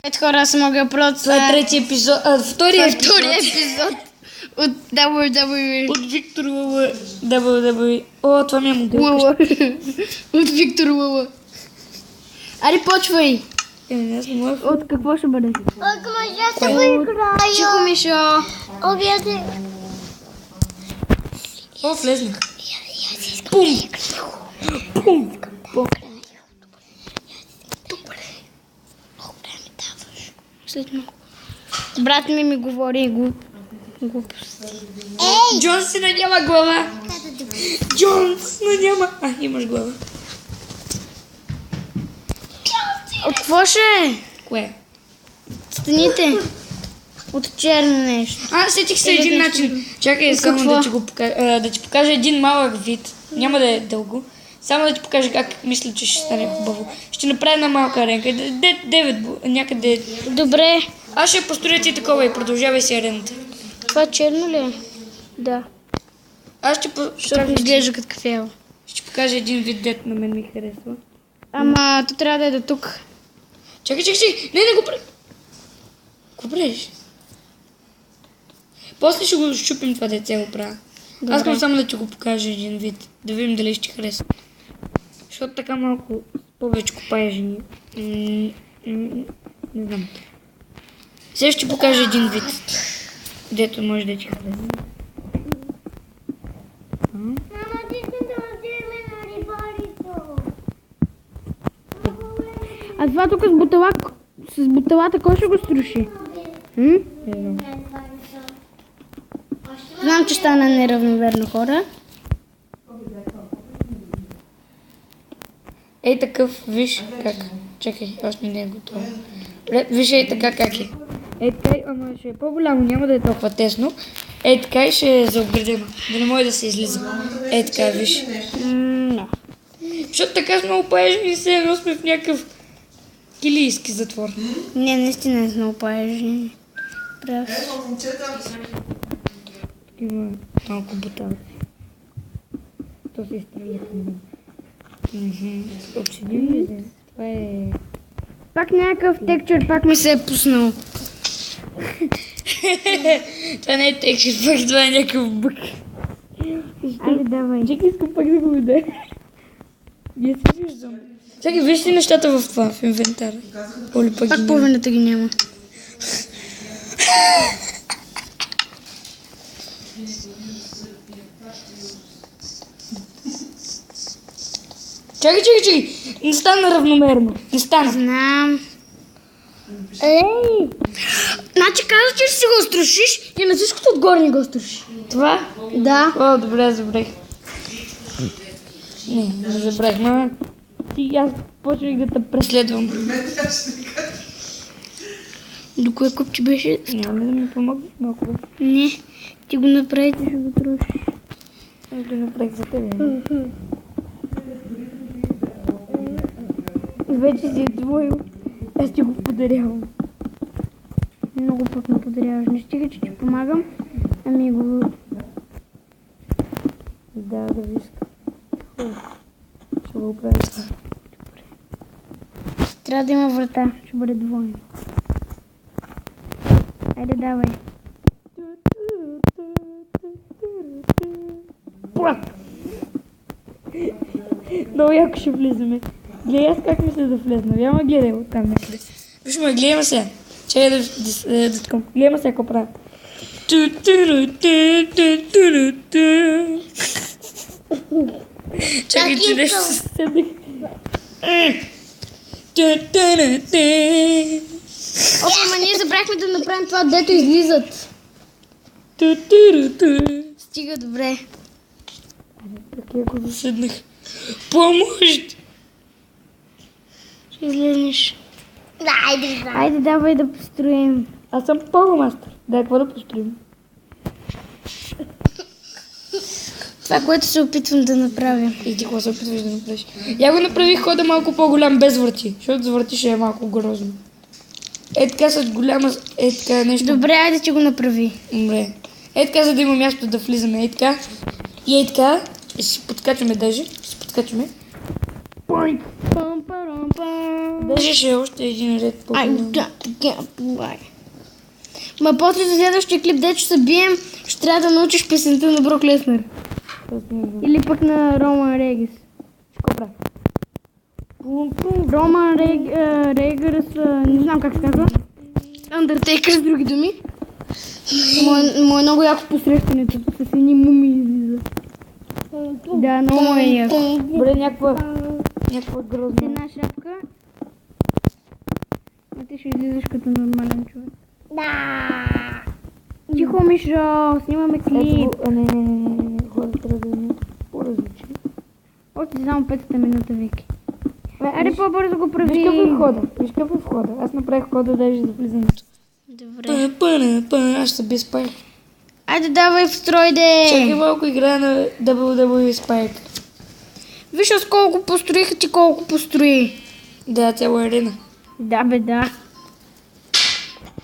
Ето хора, съм могъл просто... Това е трети епизод, втория епизод от WWE. От Виктор Лъла. WWE. О, това ми е модел. Лъла. От Виктор Лъла. Ари, почвай. Аз не мога. От какво ще бъде? Може да се го играя. Чихо, Мишо. Обяде. О, влезнах. Пум! Пум! След малко. Брат ми говори глупости. Джонсина няма глава. Джонсина няма. Имаш глава. От какво ще е? Кое? Стените. От черно нещо. Сетих се Или един нещо. начин. Чакай само Какво? да ти покажа един малък вид. Няма да е дълго. Само да ти покажа как мисля, че ще стане хубаво. Ще направя една малка аренка. 9 някъде. Добре. Аз ще построя ти такова и продължавай си арената. Това черно ли е? Да. Аз ще Защото изглежда като кафево. ще покажа един вид, дет на мен ми харесва. Ама то трябва да е до тук. Чакай. Не го прави. Го правиш? После ще го щупим това дете го правя. Добре. Аз искам само да ти го покажа един вид. Да видим дали ще ти хареса. Защото така малко повече копаежни. Не знам. Сега ще ти покажа един вид. Дето може да ти хареса. Мама, ти искам да отидем на рибарито. А това тук с буталата кой ще го струши? Не знам. Знам, че стана неравномерно, хора. Ей такъв, виж как. Чакай, още не е готово. Виж ей така как е. Ей така, ама ще е по-голямо, няма да е толкова тесно. Ей така и ще е заобградено, да не може да се излиза. Ей така, виж. Да. Защото така сме опаежни и се едно сме в някакъв килийски затвор. Не, наистина е много паежни. Прав. Има малко буталци. То се изстреля към мен. Обсидиан ли е? Това е... Пак някакъв текчер, пак ми се е пуснал. Това не е текст, пак това е някакъв бък. Айде, давай. Чакай, искам пак да го видя. Я се виждам. Чакай, виж си нещата в това, в инвентара. Оли пак Пак половината ги няма. Чакай. Не стана равномерно. Не стана. Знам. Ей! Значи каза, че ще си го струшиш и на всичкото отгоре не го струшиш. Това? Да. О, добре, забравих. Не забравих, мама. Ти аз почнах да те преследвам. До кое купче беше? Няма ли да ми помогнеш малко? Не. Ти го направи, ти ще го трошиш. Аз го направих за тебе. Вече си е твоил. Аз ти го подарявам. Много пък ме подаряваш. Не стига, че ти помагам. Ами го... Да виска. Ще го правя това. Трябва да има врата. Ще бъде двойно. Айде, давай. Много яко ще влизаме. Гледай аз как мисля да влезна. Няма гледай оттам мисля. Виж ме, гледай ме сега. Чакай да таком. Гледай ме сега какво правя. Чакай, че нещо се седих. Опа, ма ние забрахме да направим това, дето излизат. Стига, добре. Така ако заседнах. Помощ! Ще излезнеш. Да, айде. Айде, давай да построим. Аз съм по-мастър. Дай, какво да построим? Това, което се опитвам да направя. И ти какво се опитваш да направиш? Я го направих хода малко по-голям без врати, защото с врати ще е малко грозно. Е така с голяма... Е така нещо... Добре, айде ти го направи. Добре. Е така, за да има място да влизаме. Е така. И е така. И си подкачваме даже. Си подкачваме. Пойк! Даже ще е още един ред по Ма после за следващия клип, дето ще се бием, ще трябва да научиш песента на Брок Леснер. Или пък на Роман Регис. Какво прави? Роман Регис, не знам как се казва. Undertaker с други думи. Му е много яко посрещането, с едни муми излиза. Да, много е яко. Бъде някаква грозна. Една шапка. А ти ще излизаш като нормален човек. Да. Тихо, Мишо, снимаме клип. Ето, не, хората трябва да не по-различни. Още само 5-та минута, Вики. Айде по-бързо го прави. Виж какъв е входа, виж какъв е входа. Аз направих входа даже за влизането. Добре. Аз ще без Spike. Айде давай в строй, де. Чакай малко играя на WWE Spike. Виж аз колко построих, ти колко построи. Да, цяла арена. Да, бе, да.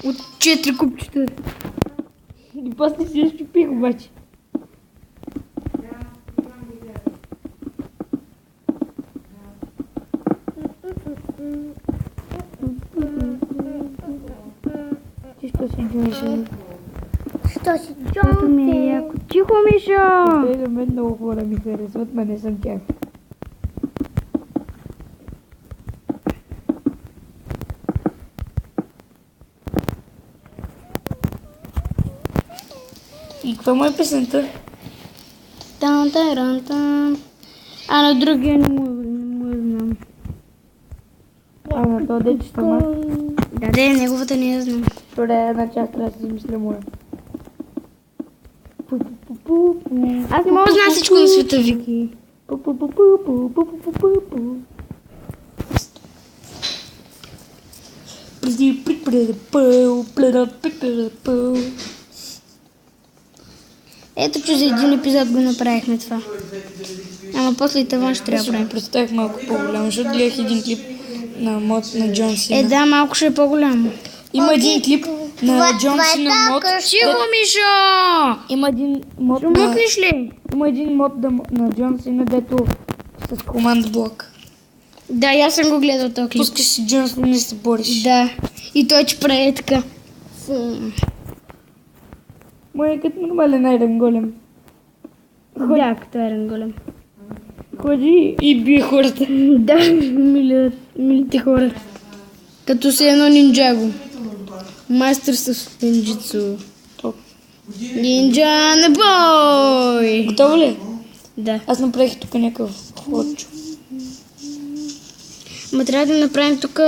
От 4 купчета. И после си я щупих обаче. Ти що си Джонси? Що си Защото ми е яко. Тихо, Мишо! Те на мен много хора ми харесват, ма не съм тях. И каква му е песента? Тан. А на другия не му я знам. А, на то дече сама. Да, неговата не я знам. Това е една част, трябва да си измисля моя. Аз не мога да знам всичко на света, Вики. Ето, че за един епизод го направихме това. Ама после и таван ще трябва да правим. Представих малко по-голямо, защото гледах един клип на мод на Джон Сина. Да, малко ще е по-голямо. Има един клип на Джон Сина мод. Тихо, Мишо! Има един мод Ще мъкнеш ли? Има един мод на Джон Сина, дето с команд блок. Да, и аз съм го гледал този клип. Пускаш си Джон Сина и се бориш. Да. И той че прави така. Мой е като нормален айрен голем. Да, като е голем. Ходи и бие хората. Да, милите хора. Като се едно нинджаго. Майстър с нинджицу. Нинджа на бой! Готово ли? Да. Аз направих тук някакъв ходчо. Ма трябва да направим тук...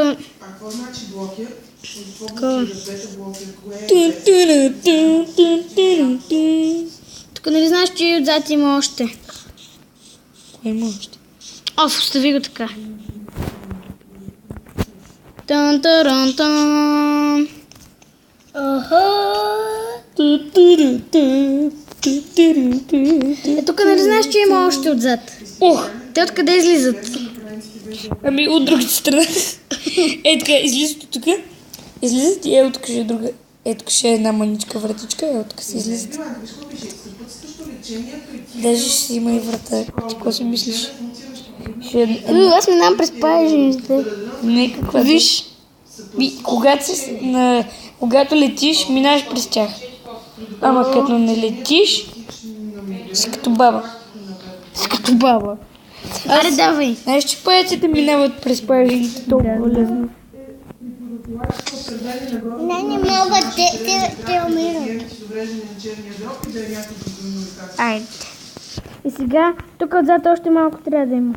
Такова. Тук нали знаеш, че и отзад има още. Кое има още? Остави го така. Тан-таран-тан. Тук нали знаеш, че има още отзад? Ох! Те откъде излизат? Ами от другата страна. Е така, излизат от тук. Излизат и тук ще е друга. Тук ще е една маничка вратичка, тук се излизат. Даже ще има и врата. Ти какво си мислиш? Аз минавам през пажените. Не, каква? Виж. Когато летиш, минаваш през тях. Ама като не летиш, си като баба. Като баба. Аре, давай. Знаеш, че паяците минават през пажените толкова лесно. Не могат, те умират. Айде. И сега, тук отзад още малко трябва да има.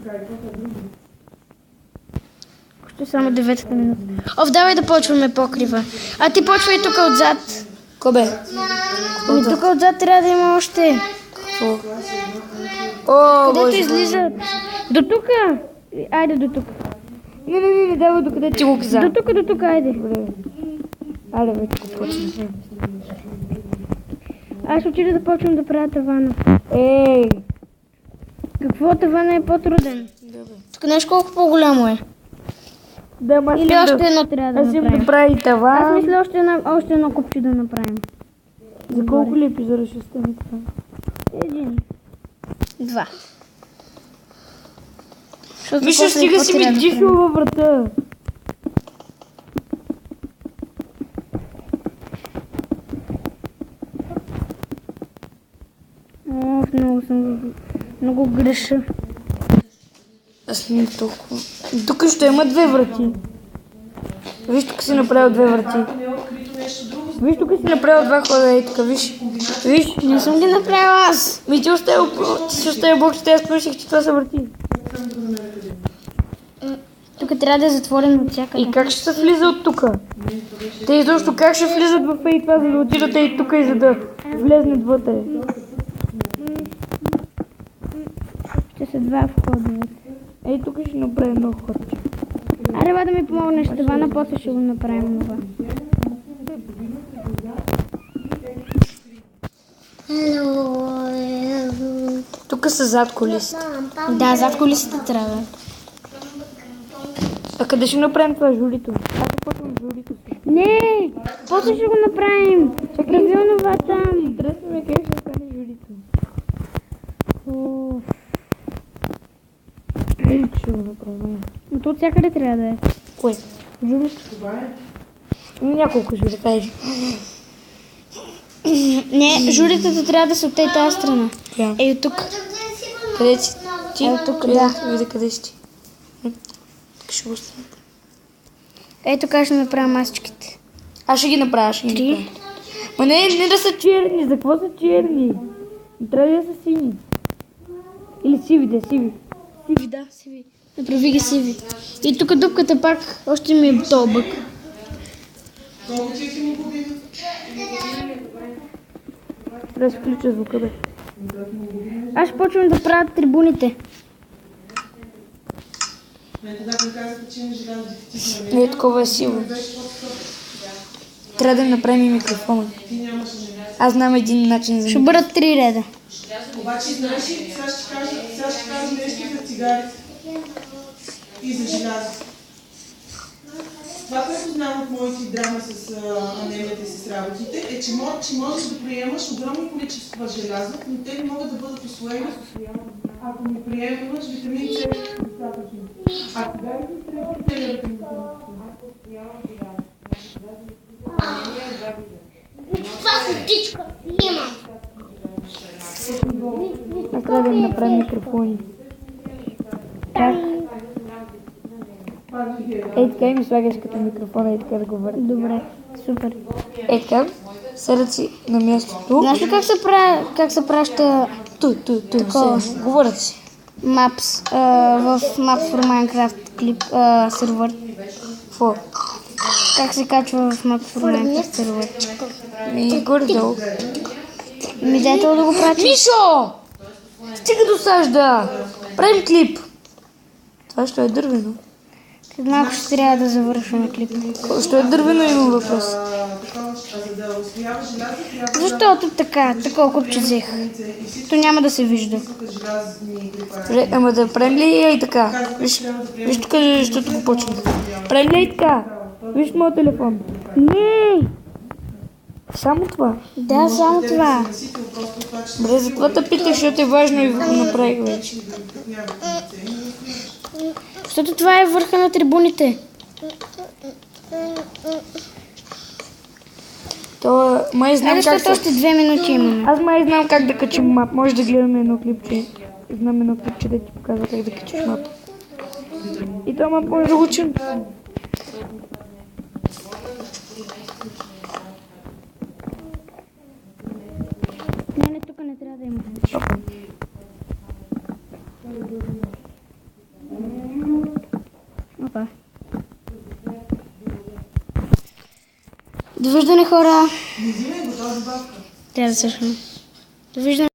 Още само 9-та минута. Давай да почваме покрива. А ти почвай тук отзад. Кобе? Ами тук отзад трябва да има още. Какво? О, Където Боже. излизат. До тук. Айде до тук. Не, давай докъде ти го каза. До тук, айде. Добре. Айде, вече го почнем. Аз ще отида да почвам да правя тавана. Ей! Какво тавана е по-труден? Добре. Тук нещо колко по-голямо е. Да, ма Или още едно трябва да Аз им направим. направи това. Аз мисля още едно купче да направим. За колко ли епизода ще стане това? 1. 2. Миша, стига си ми дишва във врата. Много греша. Аз не толкова. Тук ще има 2 врати. Виж, тук си направил 2 врати. Виж, тук си направил 2 хода, ей така, виж. Виж. Не съм ги направила аз. Ти си оставил боксите, аз помислих, че това са врати. Тук трябва да е затворен от всякъде. И как ще се влиза от тук? Те изобщо как ще влизат в ей това, за да отидат ей тук и за да влезнат вътре? Ще са 2 входа. Ей, тук ще направим много ходче. Аре, ба да ми помогнеш, това, после ще го направим това. Тук са зад колисите. Да, зад колисите трябва. А къде ще направим това журито? Аз започвам журито си. Не, после ще го направим. Правилно това там. Интересно ме как ще стане журито. Ще го направим. Но то от всякъде трябва да е. Кое? Журито? Няколко журита иди. Не, журитата трябва да са от тази страна. Да. Ей, от тук. Къде си? Ти? Ето тук, Къде? да. Види къде си ти. Тук ще го стане. Ей, тук ще направя масичките. Аз ще ги направя, Три. Ма не да са черни, за какво са черни? Трябва да са сини. Или сиви, да сиви. Сиви, да, сиви. Направи ги сиви. И тук дупката пак, още ми е толбък. Трябва да се включа звука, бе. Аз ще почвам да правя трибуните. Не, такова е силно. Трябва да направим и микрофона. Аз знам един начин за Ще бъдат 3 реда. Обаче, знаеш ли, сега ще кажа нещо за цигарите и за желязо. Това, което знам от моите драми с анемията и с работите, е, че можеш да приемаш огромно количество желязо, но те не могат да бъдат усвоени, ако не приемаш витамин С достатъчно. А цигарите трябва да те Това са птичка. Има. Аз трябва да им направим микрофони. Как? Ей така и ми слагаш като микрофона и така да говоря. Добре, супер. Ей така, седат си на мястото. Знаеш ли как се праща Такова. Говорят си. Maps в Maps for Minecraft клип сервер? Какво? Как се качва в Maps for Minecraft сервер? Ми горе-долу. Ми дайте да го прати. Мишо! Стига до сажда! Правим клип. Това ще е дървено. След малко ще трябва да завършваме клип. Що е дървено, имам въпрос. за да усвоява желязо, трябва Защото така, такова купче взех. То няма да се вижда. желязни препарати. Добре, ама да правим ли и така? Виж тук, защото го почвам. Правим ли и така? Виж моят телефон. Не! Само това. Да, само това. Добре, затова те питах, защото е важно и го направих вече. Защото това е върха на трибуните. То май знам Айде, как защото се... още 2 минути имаме. Аз май знам как да качим мап. Може да гледаме едно клипче. Знам едно клипче да ти показва как да качиш мап. И това мап може да учим. Не, тук не трябва да има. Опа. Довиждане, хора. Трябва да свършим. Довиждане.